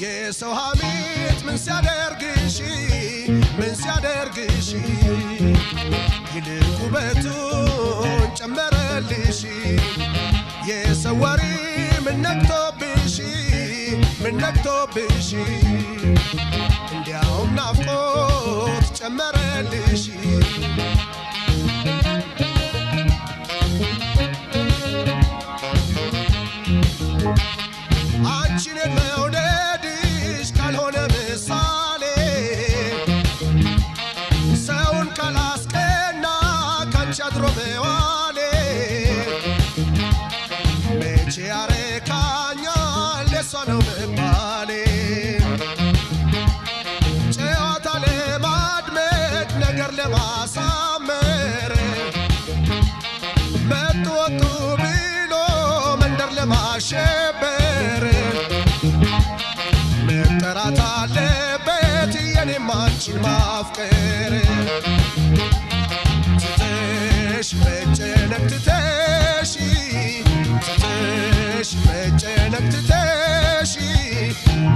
የሰው ሐሜት ምን ሲያደርግሽ ይልቅ ውበቱን ጨመረልሽ የሰው ወሬ ምን ነክቶብሽ እንዲያውም ናፍቆት ጨመረልሽ አንቺን መውደድሽ ካልሆነ ምሳሌ ሰውን ካላስቀና ካንቺ አድሮ መዋሌ መቼ ያረካኛል የሷ ነው መባሌ ጨዋታ ለማድመቅ ነገር ለማሳመር መጡ ወጡ ብሎ መንደር ለማሸበር መጠራት አለበት የኔም አንቺን ማፍቀር ትተሽ መጨነቅ ትተሽ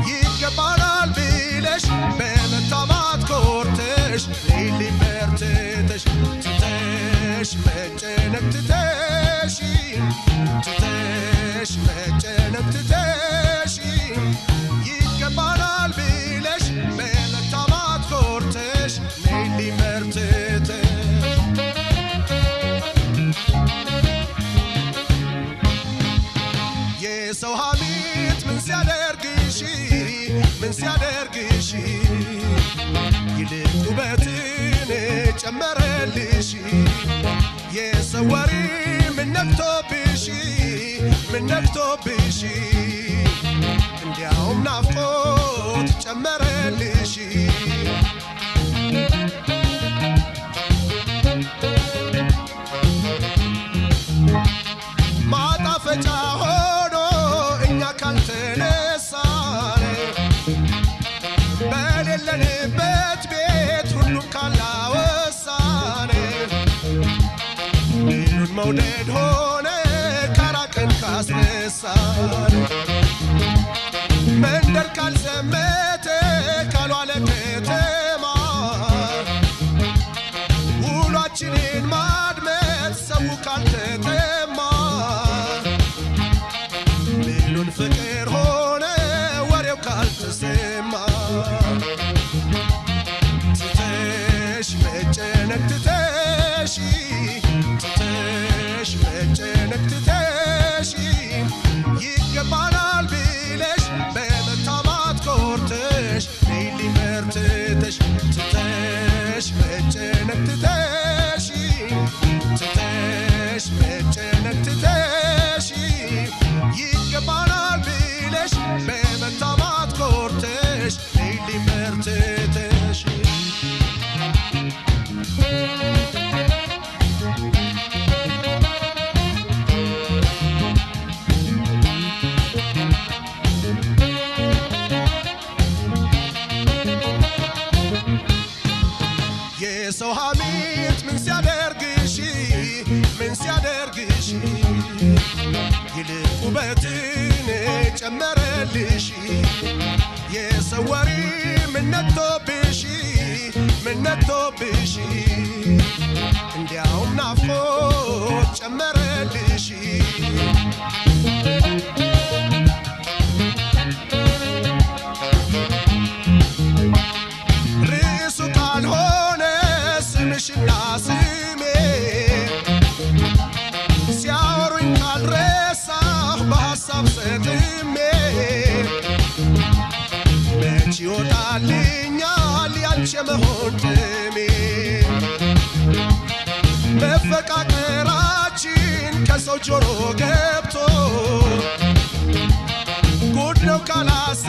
ይገባናል ብለሽ በመታማት ኮርተሽ ሌሊ በርትተሽ ትተሽ መጨነቅ ትተሽ መጨነቅ ትተሽ ይገባናል ብለሽ በመታማት ኮርተሽ ሌሊ በርትተሽ የሰው ሐሜት ምን ሲያደርግሽ ይልቅ ውበትን ጨመረልሽ የሰው ወሬ ምን ነክቶብሽ እንዲያውም ናፍቆት ጨመረልሽ ማጣፈጫ ሆኖ እኛ ካልተነሳን በሌለንበት ቤት ሁሉም ካላወሳን ምኑን መውደድ ሆነ ካራቀን ካስነሳን መንደር ካልዘመተ ካልዋለ ከተማ ውሏችንን ማድመጥ ሰው ካልተጠማ ምኑን ፍቅር ሆነ ወሬው ካልተሰማ ትተሽ መጨነቅ ትተሽ መጨነቅ ትተሽ ይገባናል ብለሽ በመታማት ኮርተሽ ሌሊ በርትተሽ ትተሽ መጨነቅ ትተሽ መጨነቅ ትተሽ ይገባናል ብለሽ በመታማት ኮርተሽ ሌሊ በርትተሽ የሰው ሐሜት ምን ሲያደርግሽ ይልቅ ውበትን ጨመረልሽ የሰው ወሬ ምን ነክቶብሽ እንዲያውም ናፍቆት ጨመረልሽ ርዕሱ ካልሆነ ስምሽና ስሜ ሲያወሩኝ ካልረሳሁ በሐሳብ ሰጥሜ መች ይወጣልኛል ያንቺ የመሆን ጥሜ መፈቃቀራችን ከሰው ጆሮ ገብቶ ጉድ ነው ካላሰ